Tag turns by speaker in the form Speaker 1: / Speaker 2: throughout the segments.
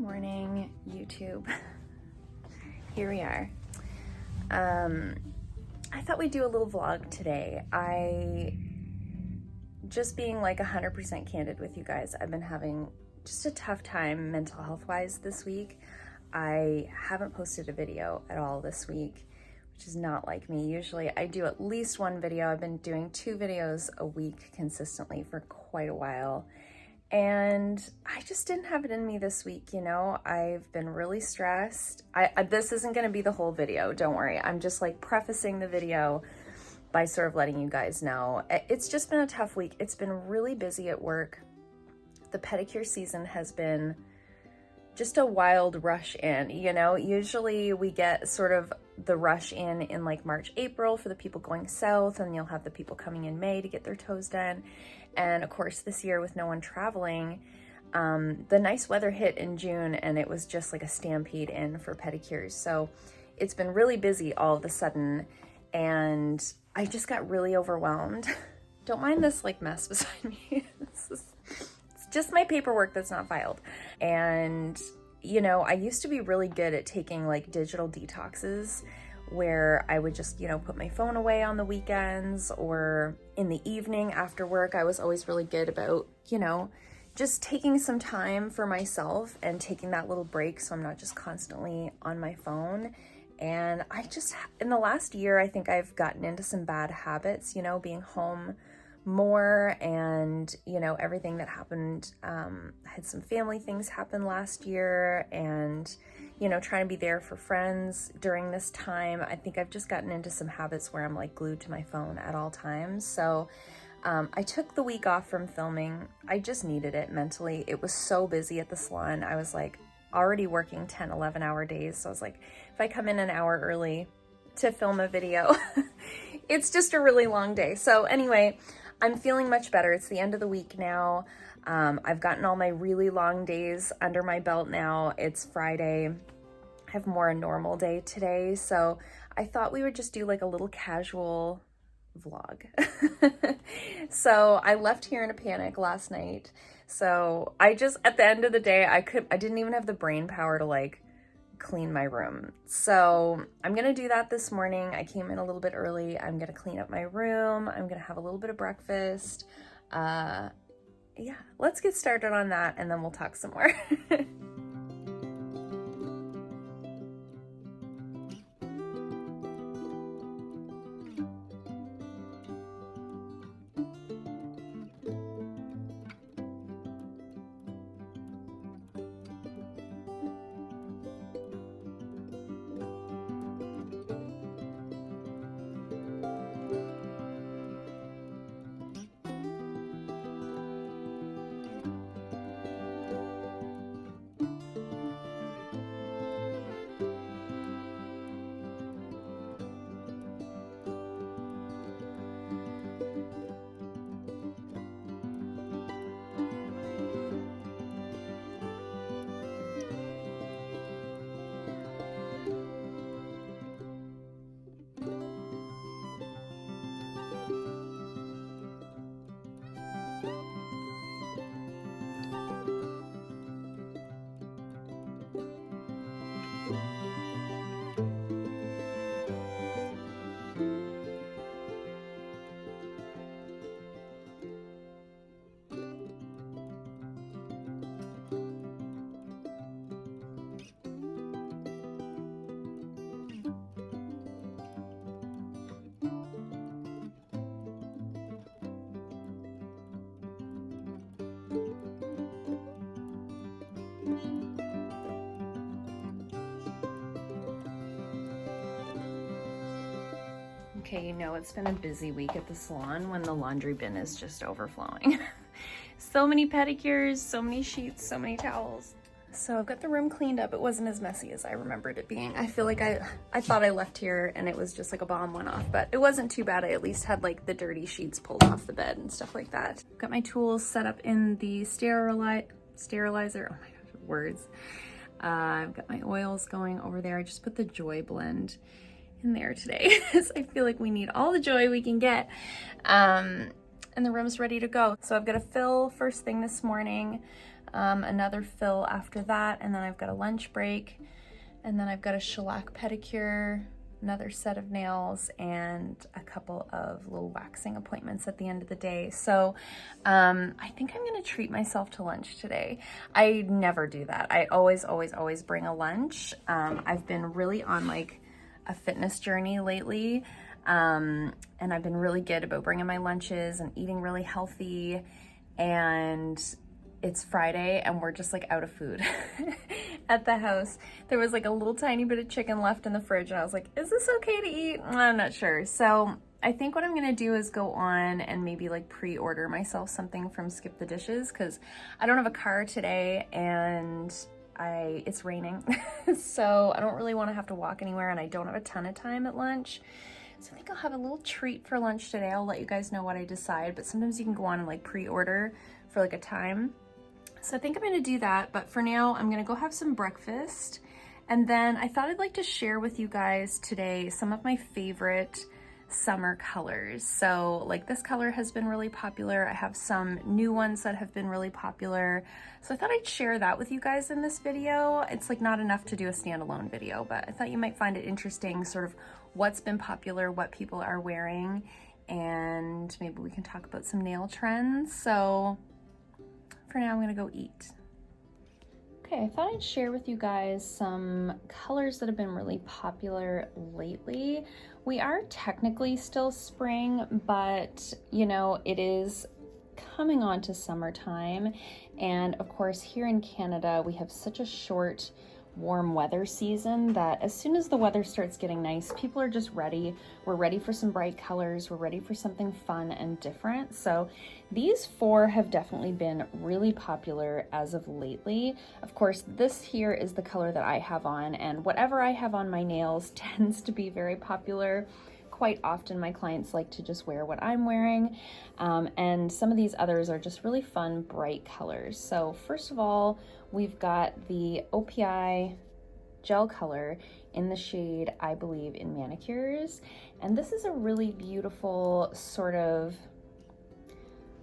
Speaker 1: Morning, YouTube. Here we are. I thought we'd do a little vlog today. Just being like 100% candid with you guys, I've been having just a tough time mental health wise this week. I haven't posted a video at all this week, which is not like me. Usually I do at least one video. I've been doing 2 videos a week consistently for quite a while. And I just didn't have it in me this week, you know. I've been really stressed. This isn't going to be the whole video, don't worry. I'm just like prefacing the video by sort of letting you guys know. It's just been a tough week. It's been really busy at work. The pedicure season has been just a wild rush in, you know. Usually we get sort of the rush in like March, April for the people going south, and you'll have the people coming in May to get their toes done. And of course this year with no one traveling, the nice weather hit in June and it was just like a stampede in for pedicures. So it's been really busy all of a sudden and I just got really overwhelmed. Don't mind this like mess beside me. It's just my paperwork that's not filed. And you know, I used to be really good at taking like digital detoxes where I would just, you know, put my phone away on the weekends or in the evening after work. I was always really good about, you know, just taking some time for myself and taking that little break so I'm not just constantly on my phone. And I just, in the last year, I think I've gotten into some bad habits, you know, being home more and, you know, everything that happened. I had some family things happen last year and, you know, trying to be there for friends during this time. I think I've just gotten into some habits where I'm like glued to my phone at all times. So I took the week off from filming. I just needed it mentally. It was so busy at the salon. I was like already working 10, 11-hour days. So I was like, if I come in an hour early to film a video, it's just a really long day. So anyway, I'm feeling much better. It's the end of the week now. I've gotten all my really long days under my belt now. It's Friday. I have more a normal day today. So I thought we would just do like a little casual vlog. So I left here in a panic last night. So I just, at the end of the day, I didn't even have the brain power to like clean my room. So I'm gonna do that this morning. I came in a little bit early. I'm gonna clean up my room. I'm gonna have a little bit of breakfast. Yeah, let's get started on that and then we'll talk some more. Okay, you know, it's been a busy week at the salon when the laundry bin is just overflowing. So many pedicures, so many sheets, so many towels. So I've got the room cleaned up. It wasn't as messy as I remembered it being. I feel like I thought I left here and it was just like a bomb went off, but it wasn't too bad. I at least had like the dirty sheets pulled off the bed and stuff like that. Got my tools set up in the sterilizer. Oh my gosh, words. I've got my oils going over there. I just put the Joy blend in there today because I feel like we need all the joy we can get. And the room's ready to go. So I've got to fill first thing this morning. another fill after that, and then I've got a lunch break, and then I've got a shellac pedicure, another set of nails, and a couple of little waxing appointments at the end of the day. So I think I'm gonna treat myself to lunch today. I never do that. I always bring a lunch. I've been really on like a fitness journey lately, and I've been really good about bringing my lunches and eating really healthy, and it's Friday and we're just like out of food at the house. There was like a little tiny bit of chicken left in the fridge and I was like, is this okay to eat? I'm not sure. So I think what I'm gonna do is go on and maybe like pre-order myself something from Skip the Dishes, because I don't have a car today and it's raining. So I don't really wanna have to walk anywhere and I don't have a ton of time at lunch. So I think I'll have a little treat for lunch today. I'll let you guys know what I decide, but sometimes you can go on and like pre-order for like a time. So I think I'm gonna do that, but for now, I'm gonna go have some breakfast. And then I thought I'd like to share with you guys today some of my favorite summer colors. So like this color has been really popular. I have some new ones that have been really popular. So I thought I'd share that with you guys in this video. It's like not enough to do a standalone video, but I thought you might find it interesting, sort of what's been popular, what people are wearing, and maybe we can talk about some nail trends. So for now, I'm gonna go eat. Okay, I thought I'd share with you guys some colors that have been really popular lately. We are technically still spring, but you know, it is coming on to summertime. And of course, here in Canada, we have such a short warm weather season that as soon as the weather starts getting nice, people are just ready. We're ready for some bright colors. We're ready for something fun and different. So these four have definitely been really popular as of lately. Of course, this here is the color that I have on, and whatever I have on my nails tends to be very popular. Quite often my clients like to just wear what I'm wearing, and some of these others are just really fun, bright colors. So first of all, we've got the OPI gel color in the shade I Believe in Manicures, and this is a really beautiful sort of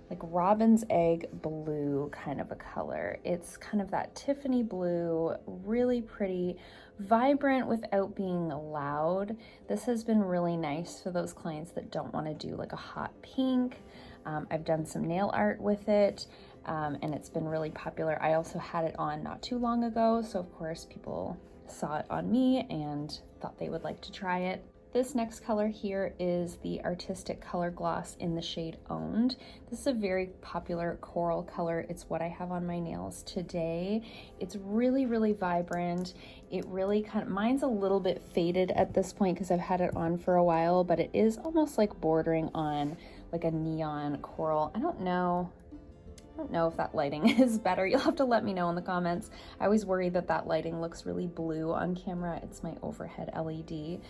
Speaker 1: like robin's egg blue kind of a color. It's kind of that Tiffany blue, really pretty, vibrant without being loud. This has been really nice for those clients that don't want to do like a hot pink. I've done some nail art with it, and it's been really popular. I also had it on not too long ago, so of course people saw it on me and thought they would like to try it. This next color here is the Artistic Color Gloss in the shade Owned. This is a very popular coral color. It's what I have on my nails today. It's really, really vibrant. It really mine's a little bit faded at this point because I've had it on for a while, but it is almost like bordering on like a neon coral. I don't know if that lighting is better. You'll have to let me know in the comments. I always worry that that lighting looks really blue on camera. It's my overhead LED.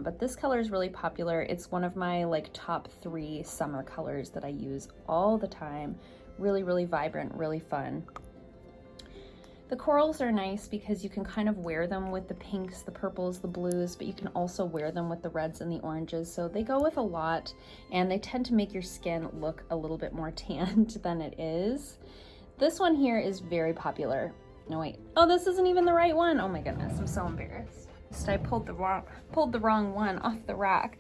Speaker 1: But this color is really popular. It's one of my like top 3 summer colors that I use all the time. Really, really vibrant, really fun. The corals are nice because you can kind of wear them with the pinks, the purples, the blues, but you can also wear them with the reds and the oranges. So they go with a lot, and they tend to make your skin look a little bit more tanned than it is. This one here is very popular. No, wait. Oh, this isn't even the right one. Oh my goodness, I'm so embarrassed. I pulled the wrong one off the rack.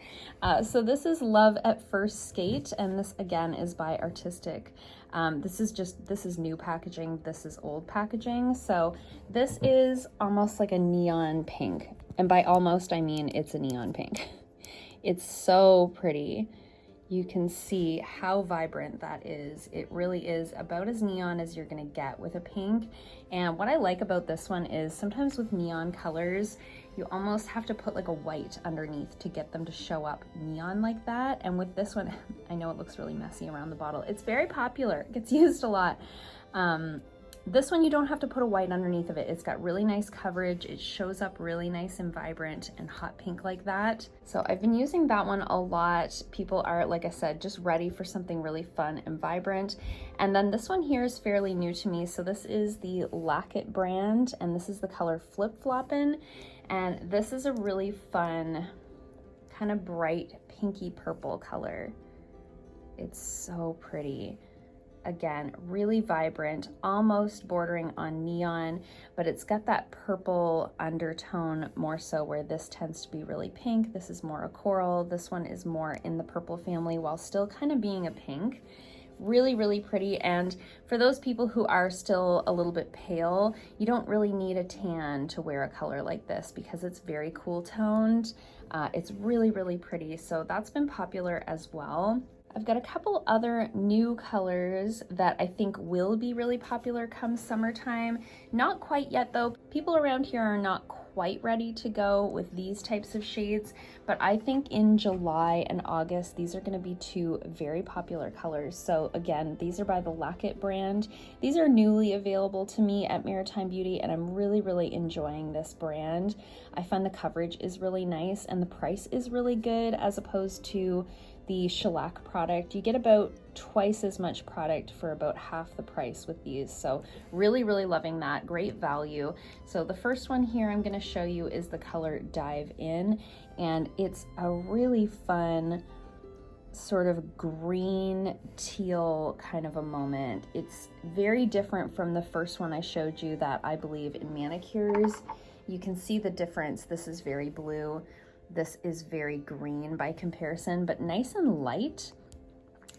Speaker 1: So this is Love at First Skate, and this again is by Artistic. This is new packaging. This is old packaging. So this is almost like a neon pink, and by almost I mean it's a neon pink. It's so pretty. You can see how vibrant that is. It really is about as neon as you're gonna get with a pink. And what I like about this one is sometimes with neon colors, you almost have to put like a white underneath to get them to show up neon like that. And with this one, I know it looks really messy around the bottle. It's very popular, it gets used a lot. This one, you don't have to put a white underneath of it. It's got really nice coverage. It shows up really nice and vibrant and hot pink like that. So I've been using that one a lot. People are, like I said, just ready for something really fun and vibrant. And then this one here is fairly new to me. So this is the Lackett brand, and this is the color Flip Floppin'. And this is a really fun, kind of bright pinky purple color. It's so pretty. Again, really vibrant, almost bordering on neon, but it's got that purple undertone more so, where this tends to be really pink. This is more a coral. This one is more in the purple family while still kind of being a pink. Really, really pretty. And for those people who are still a little bit pale, you don't really need a tan to wear a color like this because it's very cool toned. It's really, really pretty. So that's been popular as well. I've got a couple other new colors that I think will be really popular come summertime. Not quite yet though. People around here are not quite ready to go with these types of shades, but I think in July and August, these are going to be two very popular colors. So again, these are by the Lackett brand. These are newly available to me at Maritime Beauty, and I'm really, really enjoying this brand. I find the coverage is really nice and the price is really good as opposed to the shellac product. You get about twice as much product for about half the price with these. So really, really loving that. Great value. So the first one here I'm going to show you is the color Dive In, and it's a really fun sort of green teal kind of a moment. It's very different from the first one I showed you that I believe in manicures. You can see the difference. This is very blue. This is very green by comparison, but nice and light.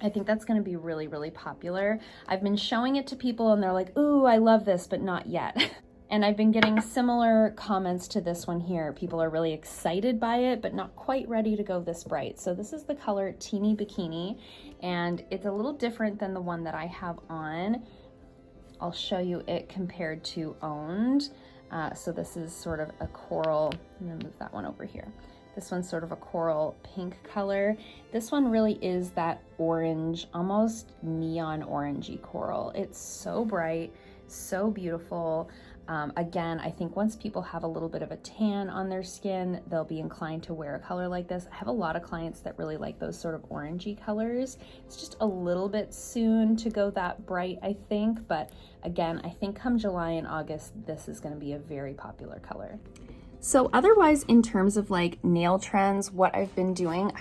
Speaker 1: I think that's going to be really, really popular. I've been showing it to people and they're like, ooh, I love this, but not yet. And I've been getting similar comments to this one here. People are really excited by it, but not quite ready to go this bright. So this is the color Teeny Bikini, and it's a little different than the one that I have on. I'll show you it compared to Owned. So this is sort of a coral. I'm gonna move that one over here. This one's sort of a coral pink color. This one really is that orange, almost neon orangey coral. It's so bright, so beautiful. Again, I think once people have a little bit of a tan on their skin, they'll be inclined to wear a color like this. I have a lot of clients that really like those sort of orangey colors. It's just a little bit soon to go that bright, I think. But again, I think come July and August, this is going to be a very popular color. So otherwise, in terms of like nail trends, what I've been doing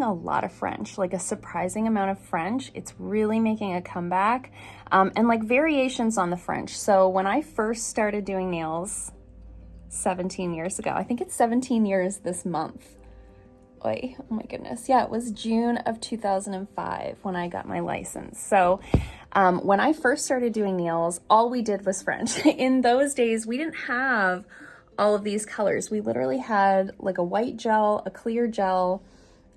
Speaker 1: a lot of French, like a surprising amount of French. It's really making a comeback, and like variations on the French. So when I first started doing nails 17 years ago, I think it's 17 years this month. Oy, oh my goodness. Yeah, it was June of 2005 when I got my license. So when I first started doing nails, all we did was French. In those days, we didn't have all of these colors. We literally had like a white gel, a clear gel,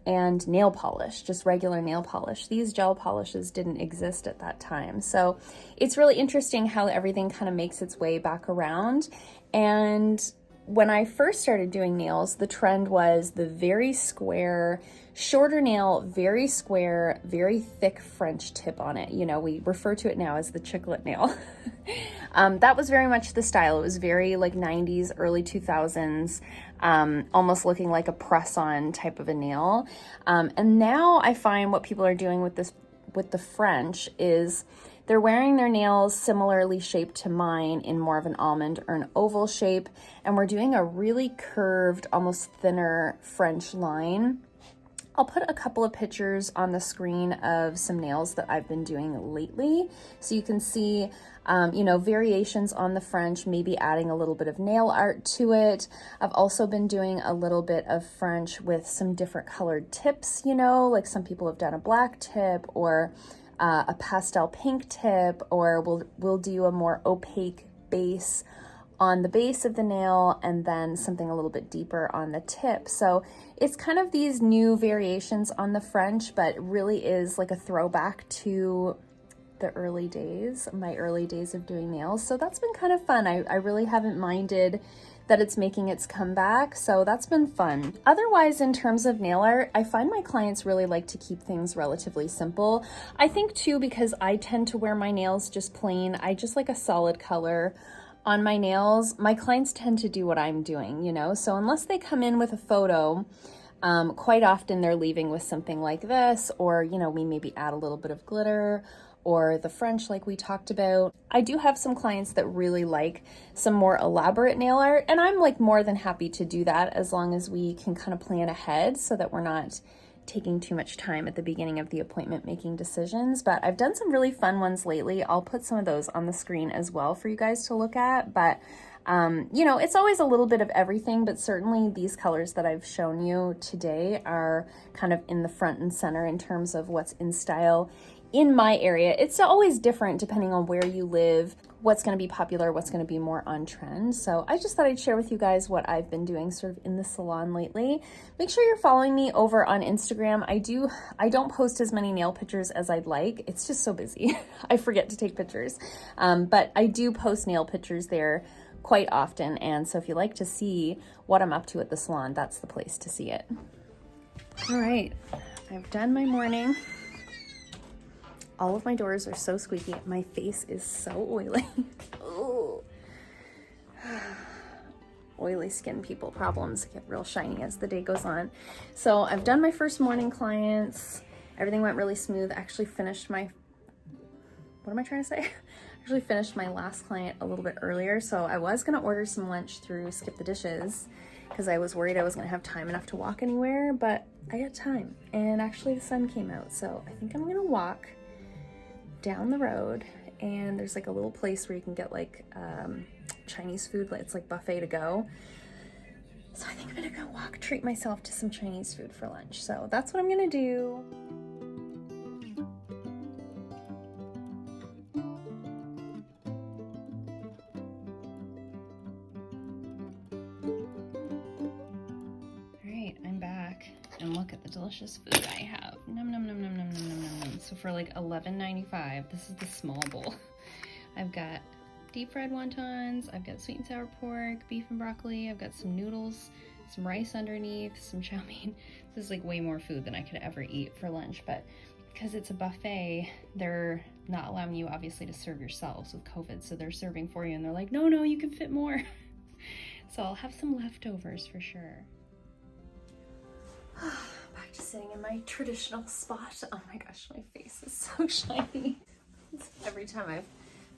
Speaker 1: and nail polish, just regular nail polish. These gel polishes didn't exist at that time. So it's really interesting how everything kind of makes its way back around. And when I first started doing nails, the trend was the very square, shorter nail, very square, very thick French tip on it. You know, we refer to it now as the chiclet nail. That was very much the style. It was very like 90s, early 2000s, almost looking like a press-on type of a nail. And now I find what people are doing with this, with the French, is they're wearing their nails similarly shaped to mine in more of an almond or an oval shape, and we're doing a really curved, almost thinner French line. I'll put a couple of pictures on the screen of some nails that I've been doing lately, so you can see, you know, variations on the French, maybe adding a little bit of nail art to it. I've also been doing a little bit of French with some different colored tips, you know, like some people have done a black tip or a pastel pink tip, or we'll do a more opaque base on the base of the nail and then something a little bit deeper on the tip. So it's kind of these new variations on the French, but it really is like a throwback to the early days, my early days of doing nails. So that's been kind of fun. I really haven't minded that it's making its comeback, so that's been fun. Otherwise, in terms of nail art, I find my clients really like to keep things relatively simple. I think too, because I tend to wear my nails just plain. I just like a solid color on my nails. My clients tend to do what I'm doing, you know? So unless they come in with a photo, quite often they're leaving with something like this, or, you know, we maybe add a little bit of glitter or the French like we talked about. I do have some clients that really like some more elaborate nail art, and I'm like more than happy to do that as long as we can kind of plan ahead so that we're not taking too much time at the beginning of the appointment making decisions, but I've done some really fun ones lately. I'll put some of those on the screen as well for you guys to look at, but you know, it's always a little bit of everything, but certainly these colors that I've shown you today are kind of in the front and center in terms of what's in style in my area. It's always different depending on where you live, what's going to be popular, what's going to be more on trend. So I just thought I'd share with you guys what I've been doing sort of in the salon lately. Make sure you're following me over on Instagram. I don't post as many nail pictures as I'd like. It's just so busy. I forget to take pictures. But I do post nail pictures there quite often. And so if you like to see what I'm up to at the salon, that's the place to see it. All right, I've done my morning. All of my doors are so squeaky. My face is so oily. Oh. Oily skin people problems get real shiny as the day goes on. So I've done my first morning clients. Everything went really smooth. Actually finished my, what am I trying to say? Actually finished my last client a little bit earlier. So I was gonna order some lunch through Skip the Dishes because I was worried I was gonna have time enough to walk anywhere, but I got time. And actually the sun came out. So I think I'm gonna walk down the road, and there's like a little place where you can get like Chinese food. It's like buffet to go. So I think I'm gonna go walk, treat myself to some Chinese food for lunch. So that's what I'm gonna do. And look at the delicious food I have. Num num num num num num num num num. So for like $11.95, this is the small bowl. I've got deep fried wontons, I've got sweet and sour pork, beef and broccoli, I've got some noodles, some rice underneath, some chow mein. This is like way more food than I could ever eat for lunch, but because it's a buffet, they're not allowing you obviously to serve yourselves with COVID, so they're serving for you and they're like, no, you can fit more. So I'll have some leftovers for sure. Back to sitting in my traditional spot. Oh my gosh, my face is so shiny. Every time I've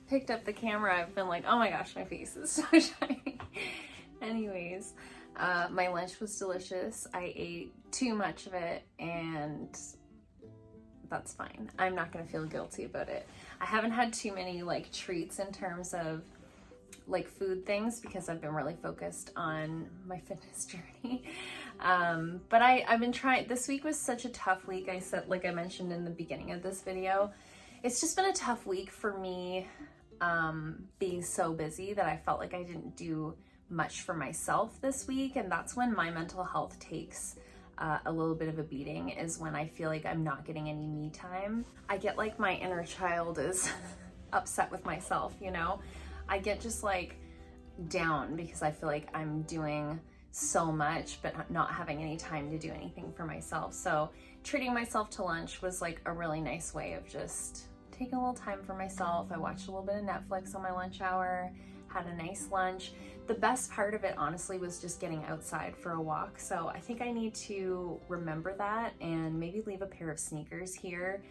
Speaker 1: picked up the camera, I've been like, oh my gosh, my face is so shiny. Anyways, my lunch was delicious. I ate too much of it, and that's fine. I'm not gonna feel guilty about it. I haven't had too many like treats in terms of like food things because I've been really focused on my fitness journey. But I've been trying. This week was such a tough week. I said, like I mentioned in the beginning of this video, it's just been a tough week for me, being so busy that I felt like I didn't do much for myself this week. And that's when my mental health takes a little bit of a beating, is when I feel like I'm not getting any me time. I get like my inner child is upset with myself, you know? I get just like down because I feel like I'm doing so much but not having any time to do anything for myself. So treating myself to lunch was like a really nice way of just taking a little time for myself. I watched a little bit of Netflix on my lunch hour, had a nice lunch. The best part of it honestly was just getting outside for a walk. So I think I need to remember that and maybe leave a pair of sneakers here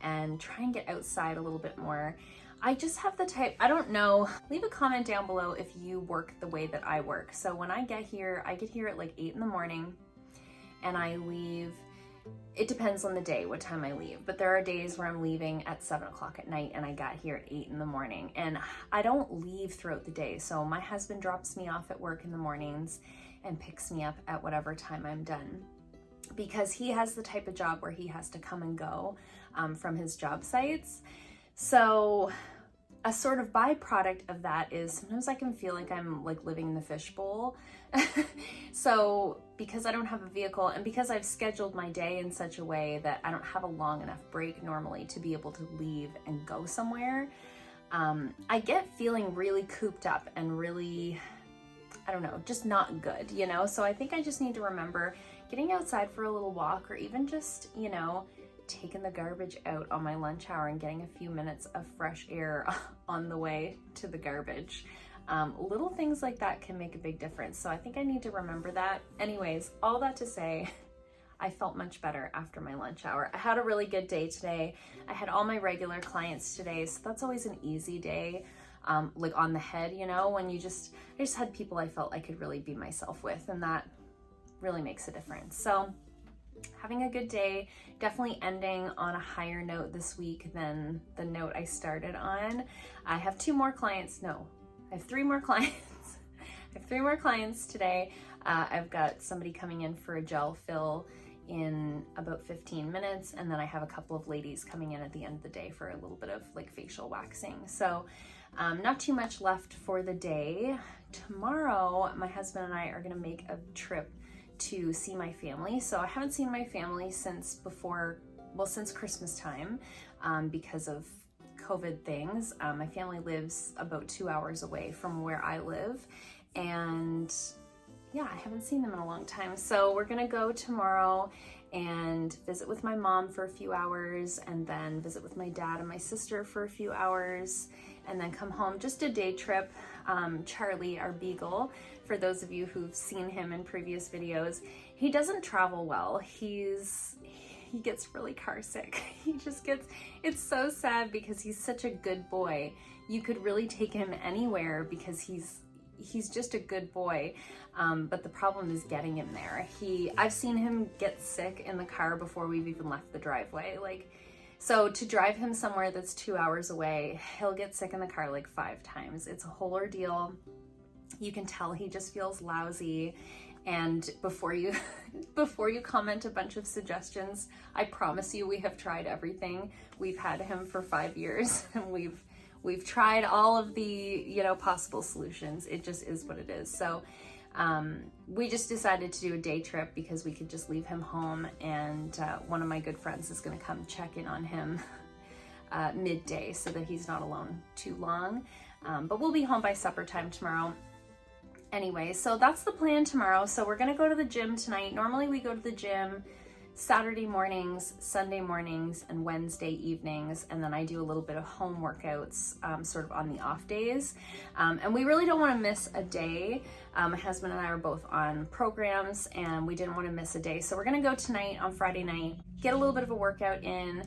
Speaker 1: and try and get outside a little bit more. I just have the type, I don't know, leave a comment down below if you work the way that I work. So when I get here at like 8 in the morning and I leave, it depends on the day what time I leave, but there are days where I'm leaving at 7 o'clock at night and I got here at 8 in the morning, and I don't leave throughout the day. So my husband drops me off at work in the mornings and picks me up at whatever time I'm done, because he has the type of job where he has to come and go from his job sites. So a sort of byproduct of that is sometimes I can feel like I'm like living in the fishbowl. So because I don't have a vehicle and because I've scheduled my day in such a way that I don't have a long enough break normally to be able to leave and go somewhere, I get feeling really cooped up and really, I don't know, just not good, you know? So I think I just need to remember getting outside for a little walk, or even just, you know, taking the garbage out on my lunch hour and getting a few minutes of fresh air on the way to the garbage. Little things like that can make a big difference. So I think I need to remember that. Anyways, all that to say, I felt much better after my lunch hour. I had a really good day today. I had all my regular clients today, so that's always an easy day, like on the head, you know, when I just had people I felt I could really be myself with, and that really makes a difference. So having a good day, definitely ending on a higher note this week than the note I started on. I have 2 more clients, no, I have 3 more clients. I have 3 more clients today. I've got somebody coming in for a gel fill in about 15 minutes, and then I have a couple of ladies coming in at the end of the day for a little bit of like facial waxing. So not too much left for the day. Tomorrow, my husband and I are gonna make a trip to see my family. So I haven't seen my family since since Christmas time because of COVID things. My family lives about 2 hours away from where I live, and yeah, I haven't seen them in a long time. So we're gonna go tomorrow and visit with my mom for a few hours, and then visit with my dad and my sister for a few hours, and then come home. Just a day trip. Charlie, our beagle, for those of you who've seen him in previous videos, he doesn't travel well. He gets really car sick. It's so sad because he's such a good boy. You could really take him anywhere because he's just a good boy, but the problem is getting him there. I've seen him get sick in the car before we've even left the driveway. So to drive him somewhere that's 2 hours away, he'll get sick in the car like 5 times. It's a whole ordeal. You can tell he just feels lousy. And before you comment a bunch of suggestions, I promise you we have tried everything. We've had him for 5 years, and we've tried all of the possible solutions. It just is what it is. So we just decided to do a day trip because we could just leave him home, and one of my good friends is going to come check in on him midday so that he's not alone too long. But we'll be home by supper time tomorrow. Anyway, so that's the plan tomorrow. So we're going to go to the gym tonight. Normally we go to the gym Saturday mornings, Sunday mornings, and Wednesday evenings, and then I do a little bit of home workouts sort of on the off days. And we really don't want to miss a day. My husband and I are both on programs, and we didn't want to miss a day. So we're going to go tonight on Friday night, get a little bit of a workout in,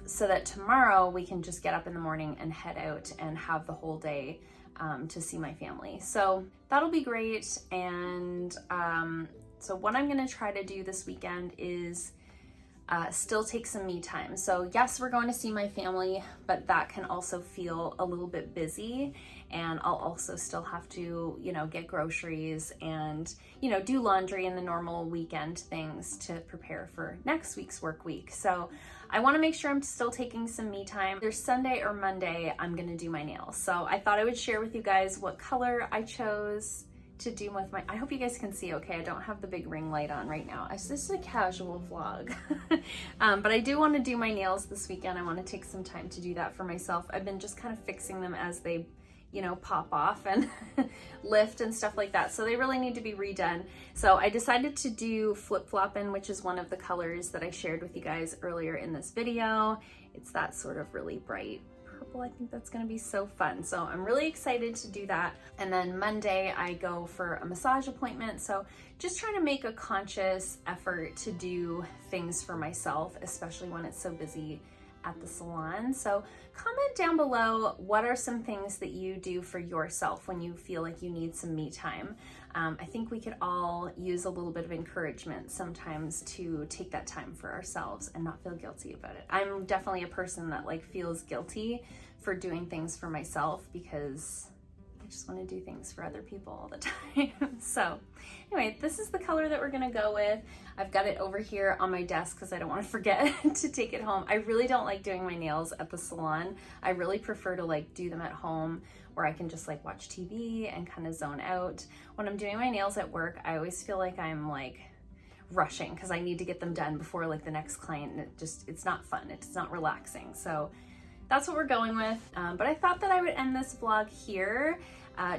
Speaker 1: so that tomorrow we can just get up in the morning and head out and have the whole day to see my family. So that'll be great. And so what I'm gonna try to do this weekend is still take some me time. So yes, we're going to see my family, but that can also feel a little bit busy, and I'll also still have to, get groceries and, do laundry and the normal weekend things to prepare for next week's work week. So I want to make sure I'm still taking some me time. Either Sunday or Monday, I'm going to do my nails. So I thought I would share with you guys what color I chose to do with I hope you guys can see okay. I don't have the big ring light on right now. This is a casual vlog. But I do want to do my nails this weekend. I want to take some time to do that for myself. I've been just kind of fixing them as they pop off and lift and stuff like that. So they really need to be redone. So I decided to do flip-floppin', which is one of the colors that I shared with you guys earlier in this video. It's that sort of really bright purple. I think that's going to be so fun. So I'm really excited to do that. And then Monday I go for a massage appointment. So just trying to make a conscious effort to do things for myself, especially when it's so busy at the salon. So comment down below, what are some things that you do for yourself when you feel like you need some me time? I think we could all use a little bit of encouragement sometimes to take that time for ourselves and not feel guilty about it. I'm definitely a person that feels guilty for doing things for myself because I just want to do things for other people all the time. So anyway, this is the color that we're gonna go with. I've got it over here on my desk because I don't want to forget to take it home. I really don't like doing my nails at the salon. I really prefer to do them at home where I can just watch TV and kind of zone out. When I'm doing my nails at work, I always feel like I'm rushing because I need to get them done before the next client, and it's not fun. It's not relaxing. So that's what we're going with. But I thought that I would end this vlog here,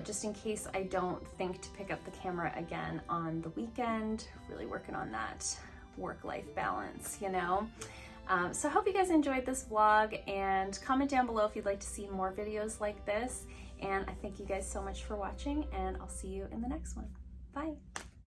Speaker 1: just in case I don't think to pick up the camera again on the weekend. Really working on that work-life balance, So I hope you guys enjoyed this vlog, and comment down below if you'd like to see more videos like this. And I thank you guys so much for watching, and I'll see you in the next one. Bye.